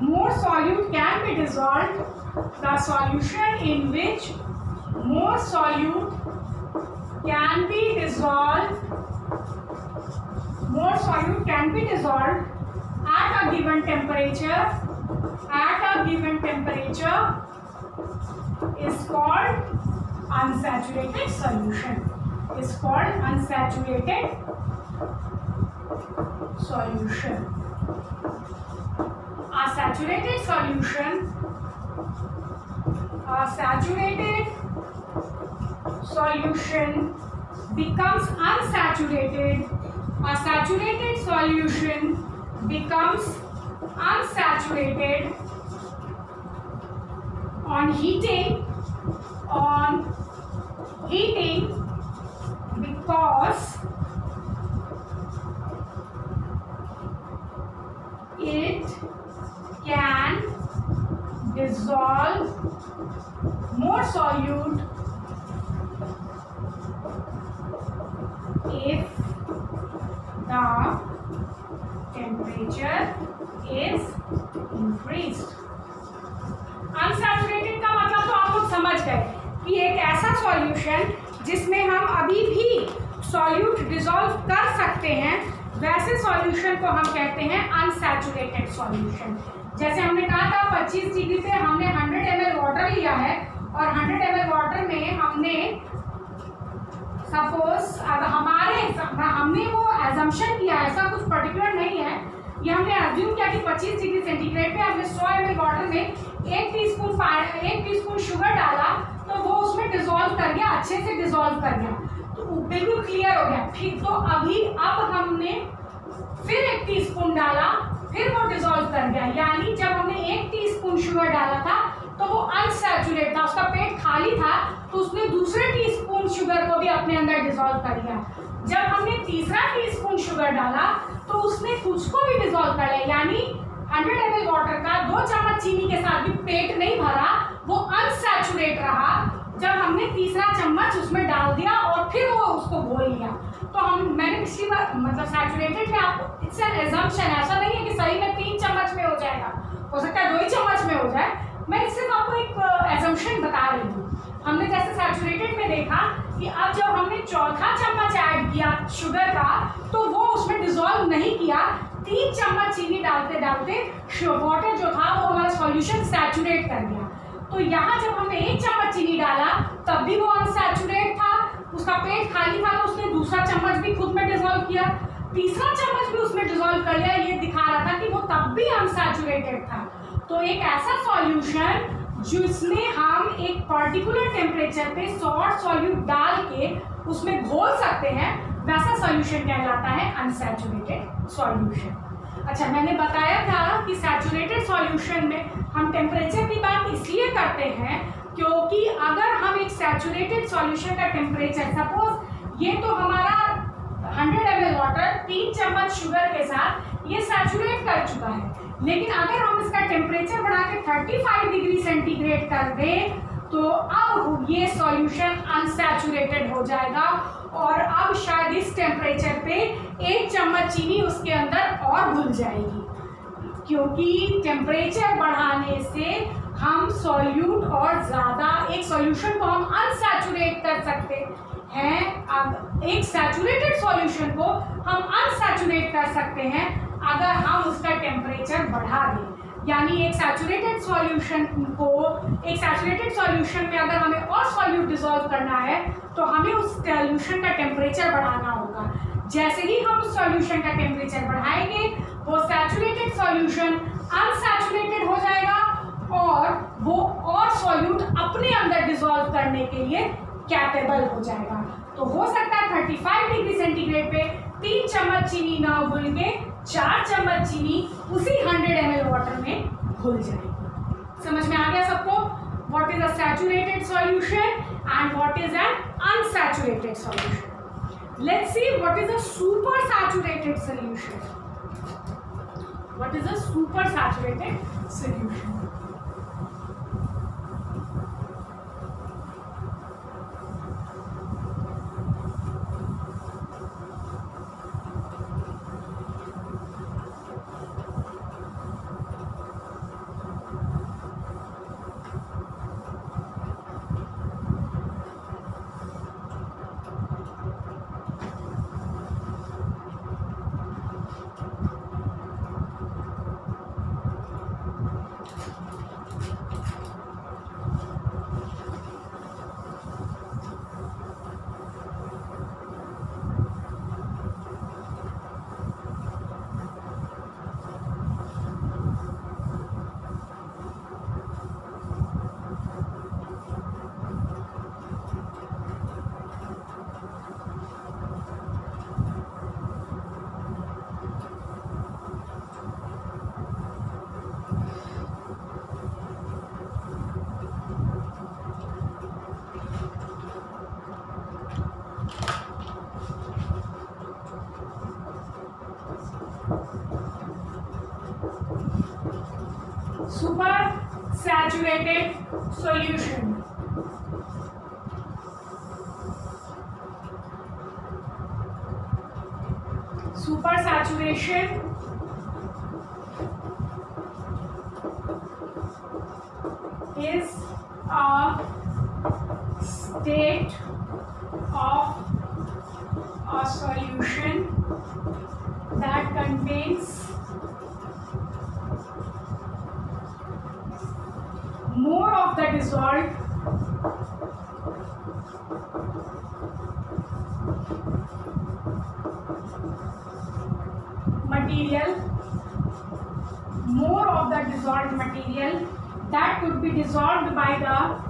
more solute can be dissolved, the solution in which more solute can be dissolved at a given temperature is called unsaturated solution. Is called unsaturated solution. a saturated solution becomes unsaturated. A saturated solution becomes unsaturated on heating because it can dissolve more solute if the temperature is increased. Unsaturated का मतलब तो आप लोग समझ गए कि एक ऐसा सॉल्यूशन जिसमें हम अभी भी सॉल्यूट डिसॉल्व कर सकते हैं, वैसे सॉल्यूशन को हम कहते हैं अनसैचुरेटेड सॉल्यूशन। जैसे हमने कहा था 25 डिग्री पे हमने 100 ml वाटर लिया है और 100 ml वाटर में हमने सपोज हमने वो एजम्पशन किया, ऐसा कुछ पर्टिकुलर नहीं है, ये हमने अज्यूम किया कि 25 डिग्री सेंटीग्रेड पे हमने 100 ml वाटर में 1 टीस्पून शुगर डाला तो वो उसमें डिसॉल्व कर गया, अच्छे से डिसॉल्व कर गया, तो बिल्कुल क्लियर हो गया। ठीक, तो अब हमने फिर 1 टीस्पून डाला, फिर वो डिसॉल्व कर गया, यानी जब हमने 1 टीस्पून शुगर डाला था तो वो अनसैचुरेट था, उसका पेट खाली था, तो उसने दूसरे टीस्पून शुगर को भी अपने अंदर डिसॉल्व कर लिया। जब हमने तीसरा टीस्पून शुगर डाला तो उसने कुछ को भी डिसॉल्व कर लिया, यानी 100 ml वाटर का 2 चम्मच चीनी के साथ भी पेट नहीं भरा, वो अनसैचुरेट रहा। जब हमने तीसरा चम्मच उसमें डाल दिया और फिर वो उसको घोल लिया, तो मैंने पिछली बार मतलब सैचुरेटेड में आपको इट्स एन एजम्पशन, ऐसा नहीं है कि सही में 3 चम्मच में हो जाएगा, हो सकता है 2 ही चम्मच में हो जाए, मैं सिर्फ आपको एक एजम्पशन बता रही हूँ। हमने जैसे सैचुरेटेड में देखा कि अब जब हमने चौथा चम्मच ऐड किया शुगर का तो वो उसमें डिसॉल्व नहीं किया, 3 चम्मच चीनी डालते डालते वाटर जो था वो हमारा सॉल्यूशन सैचुरेट कर गया। तो यहाँ जब हमने 1 चम्मच चीनी डाला तब भी वो अनसैचुरेट था, उसका पेट खाली था, तो उसने दूसरा चम्मच भी खुद में डिसॉल्व किया, तीसरा चम्मच भी उसमें डिसॉल्व कर लिया, ये दिखा रहा था कि वो तब भी अनसैचुरेटेड था। तो एक ऐसा सॉल्यूशन जिसमें हम एक पर्टिकुलर टेम्परेचर पे सॉल्ट सॉल्यूट डाल के उसमें घोल सकते हैं, वैसा सॉल्यूशन कहलाता है अनसैचुरेटेड सॉल्यूशन। अच्छा, मैंने बताया था कि सैचुरेटेड सॉल्यूशन में हम टेम्परेचर की बात इसलिए करते हैं क्योंकि अगर हम एक सैचुरेटेड सॉल्यूशन का टेम्परेचर, सपोज ये तो हमारा 100 ml वाटर 3 चम्मच शुगर के साथ ये सैचुरेट कर चुका है, लेकिन अगर हम इसका टेम्परेचर बढ़ा के 35 डिग्री सेंटीग्रेड कर दें तो अब ये सॉल्यूशन अनसैचुरेटेड हो जाएगा और अब शायद इस टेम्परेचर पे 1 चम्मच चीनी उसके अंदर और घुल जाएगी, क्योंकि टेम्परेचर बढ़ाने से हम सॉल्यूट और ज़्यादा एक सॉल्यूशन को हम अनसैचुरेट कर सकते हैं। अब एक सैचुरेटेड सॉल्यूशन को हम अनसैचुरेट कर सकते हैं अगर हम उसका टेम्परेचर बढ़ा दें, यानी एक सैचुरेटेड सॉल्यूशन में अगर हमें और सॉल्यूट डिसॉल्व करना है तो हमें उस सॉल्यूशन का टेम्परेचर बढ़ाना होगा। जैसे ही हम उस सॉल्यूशन का टेम्परेचर बढ़ाएंगे वो सैचुरेटेड सॉल्यूशन अनसैचुरेटेड हो जाएगा और वो और सॉल्यूट अपने अंदर डिसॉल्व करने के लिए कैपेबल हो जाएगा। तो हो सकता है 35 डिग्री सेंटीग्रेड पे 3 चम्मच चीनी ना घुल के 4 चम्मच चीनी उसी 100 ml वाटर में घुल जाएगी। समझ में आ गया सबको? What is a saturated solution and what is an unsaturated solution? Let's see what is a super saturated solution. What is a super saturated solution? saturated solution. Supersaturation is a state of a solution that contains more of the dissolved material, more of the dissolved material that could be dissolved by the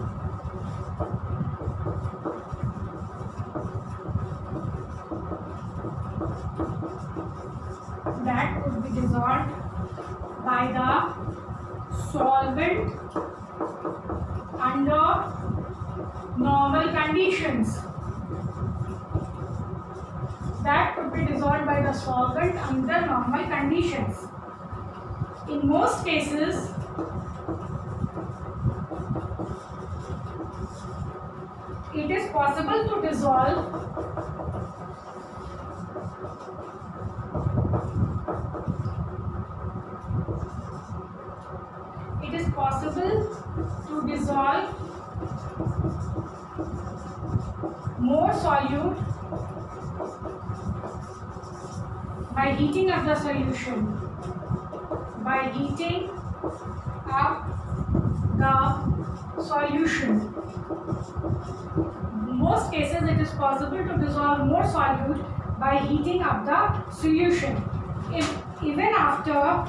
solvent under normal conditions. That could be dissolved by the solvent under normal conditions. In most cases, it is possible to dissolve more solute by heating up the solution. By heating up the solution. In most cases, it is possible to dissolve more solute by heating up the solution. Even after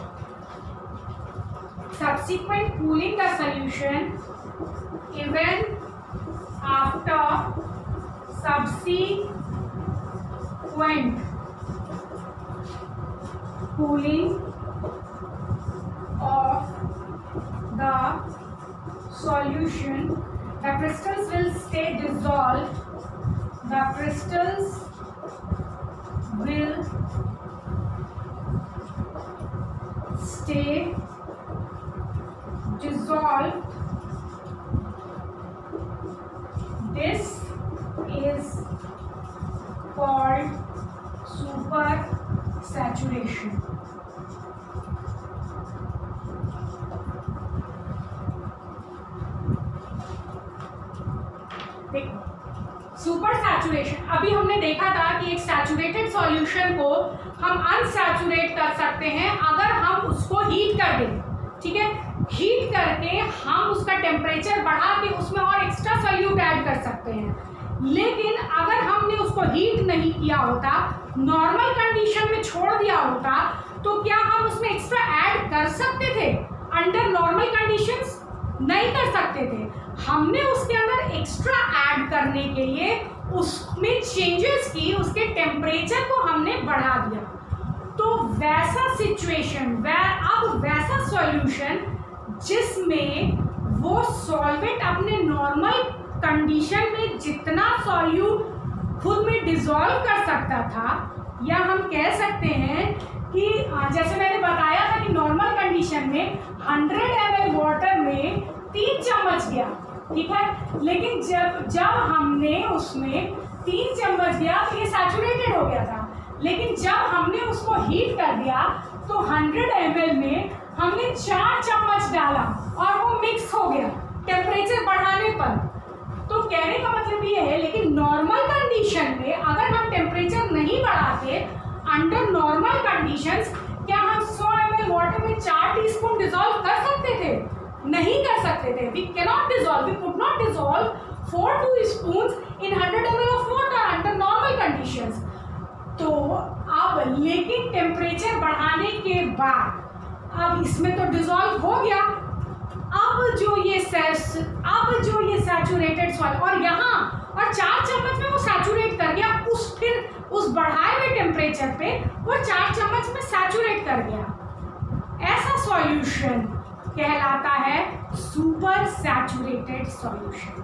subsequent cooling the solution, even after subsequent cooling of the solution, the crystals will stay dissolved. The crystals will stay dissolved. This is called supersaturation. Super saturation, अभी हमने देखा था कि एक saturated solution को हम अनसैचुरेट कर सकते हैं अगर हम उसको हीट कर दें, ठीक है। हीट करके हम उसका टेम्परेचर बढ़ा के उसमें और एक्स्ट्रा सॉल्यूट ऐड कर सकते हैं। लेकिन अगर हमने उसको हीट नहीं किया होता, नॉर्मल कंडीशन में छोड़ दिया होता, तो क्या हम उसमें एक्स्ट्रा ऐड कर सकते थे? अंडर नॉर्मल कंडीशंस नहीं कर सकते थे। हमने उसके अंदर एक्स्ट्रा ऐड करने के लिए उसमें चेंजेस की, उसके टेम्परेचर को हमने बढ़ा दिया। तो वैसा सिचुएशन, अब वैसा सॉल्यूशन जिसमें वो सॉल्वेंट अपने नॉर्मल कंडीशन में जितना सॉल्यूट खुद में डिसॉल्व कर सकता था, या हम कह सकते हैं कि जैसे मैंने बताया था कि नॉर्मल कंडीशन में 100 ml वाटर में 3 चम्मच गया, ठीक है। लेकिन जब हमने उसमें 3 चम्मच दिया तो ये सैचुरेटेड हो गया था। लेकिन जब हमने उसको हीट कर दिया तो 100 ml में हमने 4 चम्मच डाला और वो मिक्स हो गया टेम्परेचर बढ़ाने पर। तो कहने का मतलब ये है, लेकिन नॉर्मल कंडीशन में अगर हम टेम्परेचर नहीं बढ़ाते, अंडर नॉर्मल कंडीशंस, क्या हम 100 ml वाटर में 4 टीस्पून डिसॉल्व कर सकते थे? नहीं कर सकते थे। We cannot dissolve, we could not dissolve 4 teaspoons in 100 ml of water under normal conditions. तो अब लेकिन टेम्परेचर बढ़ाने के बाद अब इसमें तो डिसॉल्व हो गया। अब जो ये सैचुरेटेड सॉल्ट, और यहाँ और 4 चम्मच में वो सैचुरेट कर गया, फिर उस बढ़ाए हुए टेम्परेचर पे वो 4 चम्मच में सैचुरेट कर गया। ऐसा सॉल्यूशन कहलाता है सुपर सैचुरेटेड सॉल्यूशन।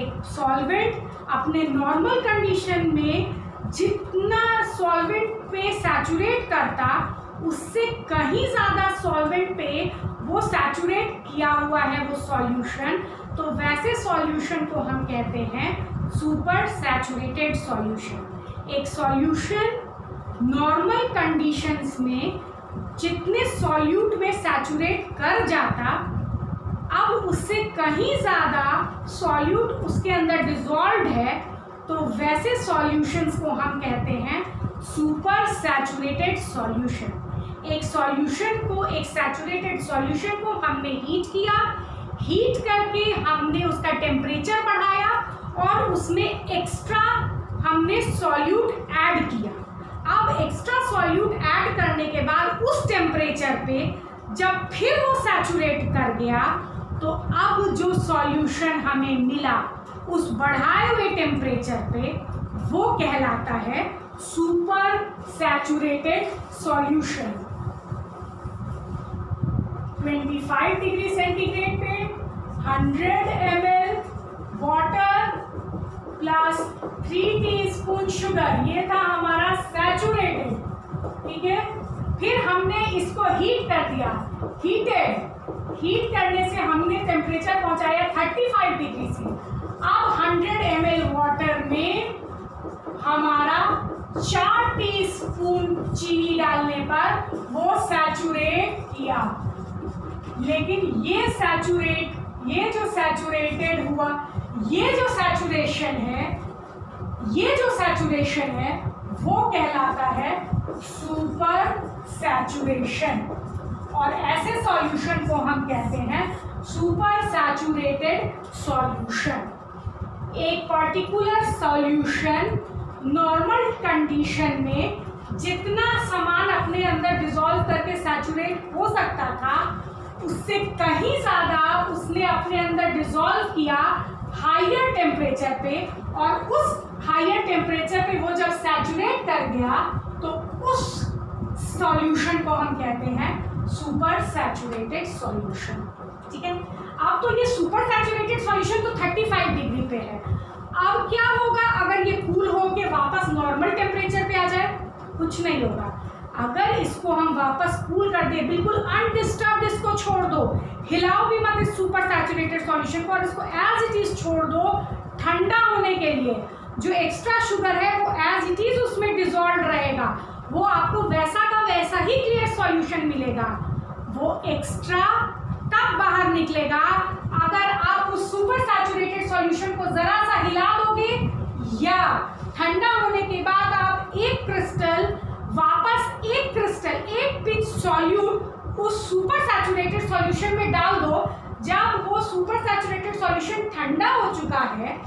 एक सॉल्वेंट अपने नॉर्मल कंडीशन में जितना सॉल्वेंट पे सैचुरेट करता, उससे कहीं ज़्यादा सॉल्वेंट पे वो सैचुरेट किया हुआ है वो सॉल्यूशन, तो वैसे सॉल्यूशन को हम कहते हैं सुपर सैचुरेटेड सॉल्यूशन। एक सॉल्यूशन नॉर्मल कंडीशंस में जितने सॉल्यूट में सैचुरेट कर जाता, अब उससे कहीं ज़्यादा सॉल्यूट उसके अंदर डिसॉल्व्ड है, तो वैसे सॉल्यूशंस को हम कहते हैं सुपर सैचुरेटेड सॉल्यूशन। एक सॉल्यूशन को, एक सैचुरेटेड सॉल्यूशन को हमने हीट किया, हीट करके हमने उसका टेम्परेचर बढ़ाया और उसमें एक्स्ट्रा हमने सॉल्यूट ऐड किया। अब एक्स्ट्रा सॉल्यूट ऐड करने के बाद उस टेम्परेचर पे जब फिर वो सैचुरेट कर गया, तो अब जो सॉल्यूशन हमें मिला उस बढ़ाए हुए टेम्परेचर पे, वो कहलाता है super saturated solution. 25 degree centigrade पे 100 ml water plus 3 teaspoon sugar, ये था हमारा सैचुरेटेड। ठीक है, फिर हमने इसको हीट कर दिया, हीट करने से हमने टेम्परेचर पहुंचाया 35 डिग्री से। अब 100 ml वाटर में हमारा 4 टीस्पून चीनी डालने पर वो सैचुरेट किया, लेकिन ये जो सैचुरेटेड हुआ, ये जो सैचुरेशन है वो कहलाता है सुपर सैचुरेशन, और ऐसे सॉल्यूशन को हम कहते हैं सुपर सैचुरेटेड सॉल्यूशन। एक पर्टिकुलर सॉल्यूशन नॉर्मल कंडीशन में जितना सामान अपने अंदर डिसॉल्व करके सैचुरेट हो सकता था, उससे कहीं ज़्यादा उसने अपने अंदर डिसॉल्व किया हायर टेम्परेचर पे, और उस हायर टेम्परेचर पे वो जब सैचुरेट कर गया तो उस सॉल्यूशन को हम कहते हैं सुपर सैचुरेटेड सॉल्यूशन। ठीक है, अब तो ये सुपर सैचुरेटेड सॉल्यूशन तो 35 डिग्री पे है। अब क्या होगा अगर ये कूल होके वापस नॉर्मल टेम्परेचर पे आ जाए? कुछ नहीं होगा। अगर इसको हम वापस कूल कर दे, बिल्कुल अनडिस्टर्ब्ड इसको छोड़ दो, हिलाओ भी मत इस सुपर सैचुरेटेड सॉल्यूशन को, और इसको एज इट इज छोड़ दो ठंडा होने के लिए, जो एक्स्ट्रा शुगर है वो एज इट इज उसमें डिसॉल्व रहेगा, वो आपको वैसा का वैसा ही क्लियर सॉल्यूशन मिलेगा। वो एक्स्ट्रा तब बाहर निकलेगा अगर आप उस सुपर सैचुरेटेड सॉल्यूशन को जरा सा हिला दोगे, या ठंडा होने के बाद आप एक पिंच सॉल्यूट उस सुपर सैचुरेटेड सॉल्यूशन में डाल दो। जब वो सुपर सैचुरेटेड सॉल्यूशन ठंडा हो चुका है,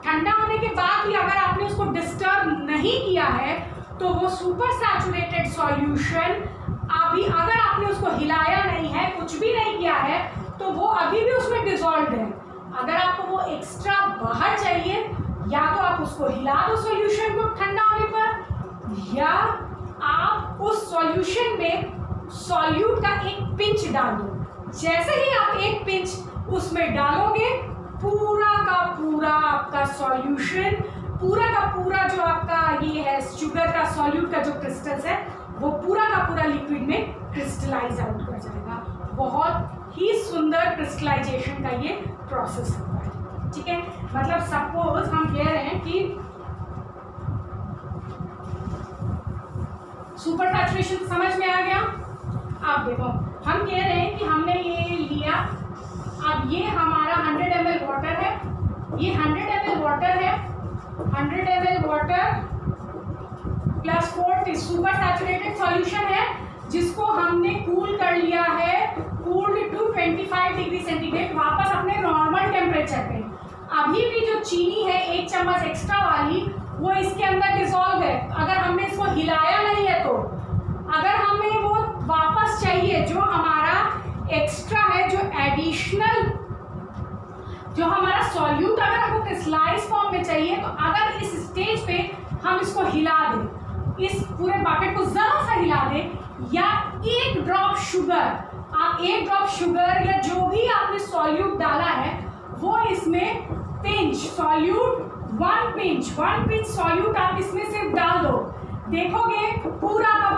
ठंडा होने के बाद भी अगर आपने उसको डिस्टर्ब नहीं किया है, तो वो सुपर सैचुरेटेड सॉल्यूशन अभी, अगर आपने उसको हिलाया नहीं है, कुछ भी नहीं किया है, तो वो अभी भी उसमें डिसॉल्व है। अगर आपको वो एक्स्ट्रा बाहर चाहिए, या तो आप उसको हिला दो सॉल्यूशन को ठंडा होने पर, या आप उस सॉल्यूशन में सॉल्यूट का एक पिंच डाल दो। जैसे ही आप एक पिंच उसमें डालोगे, पूरा का पूरा आपका सॉल्यूशन, पूरा का पूरा जो आपका ये है शुगर का सॉल्यूट का जो क्रिस्टल्स है, वो पूरा का पूरा लिक्विड में क्रिस्टलाइज आउट कर जाएगा। बहुत ही सुंदर क्रिस्टलाइजेशन का ये प्रोसेस होता है। ठीक है, मतलब सपोज हम कह रहे हैं कि सुपर सैचुरेशन समझ में आ गया। अब देखो, हम कह रहे हैं कि हमने ये लिया, अब ये हमारा 100 ml वाटर है, ये 100 ml वाटर है, 100 ml water plus 4 super saturated solution है, जिसको हमने कूल कर लिया है, कूल्ड टू 25 डिग्री सेंटीग्रेड, वापस अपने नॉर्मल टेम्परेचर पे। अभी भी जो चीनी है 1 चम्मच एक्स्ट्रा वाली, वो इसके अंदर डिसॉल्व है। अगर हमने इसको हिलाया नहीं है, तो अगर हमें वो वापस चाहिए, जो हमारा एक्स्ट्रा है, जो एडिशनल जो हमारा सॉल्यूट, अगर हमको क्रिस्टलाइज फॉर्म में चाहिए, तो अगर इस स्टेज पे हम इसको हिला दें, इस पूरे बकेट को जरा सा हिला दें, या एक ड्रॉप शुगर, आप एक ड्रॉप शुगर या जो भी आपने सॉल्यूट डाला है, वो इसमें pinch solute, one pinch solute आप इसमें सिर्फ डाल दो। देखोगे पूरा का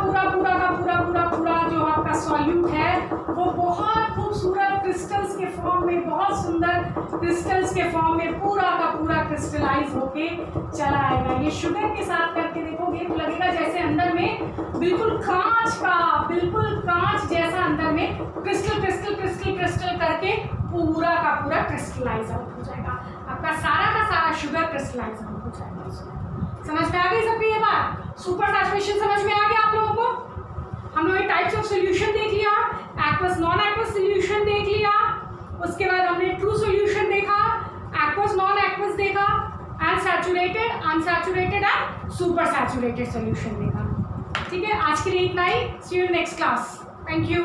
पूरा जो आपका सॉल्यूट है वो बहुत खूबसूरत क्रिस्टल्स के फॉर्म में, बहुत सुंदर क्रिस्टल्स के फॉर्म में पूरा का पूरा क्रिस्टलाइज होके चला आएगा। ये शुगर के साथ करके देखोगे तो लगेगा जैसे अंदर में बिल्कुल कांच जैसा अंदर में क्रिस्टल करके पूरा का पूरा क्रिस्टलाइज आउट हो जाएगा। आपका सारा का सारा शुगर क्रिस्टलाइज आउट हो जाएगा। समझ में आ गई सबकी ये बात? सुपर सैचुरेशन समझ में आ गया आप लोगों को? हम लोगों ने टाइप्स ऑफ सॉल्यूशन देख लिया, एक्वस नॉन एक्वस सॉल्यूशन देख लिया, उसके बाद हमने ट्रू सॉल्यूशन देखा, एक्वस नॉन एक्वस देखा, and saturated, unsaturated and super saturated solution देखा। ठीक है, आज के लिए इतना ही। See you in next class. Thank you.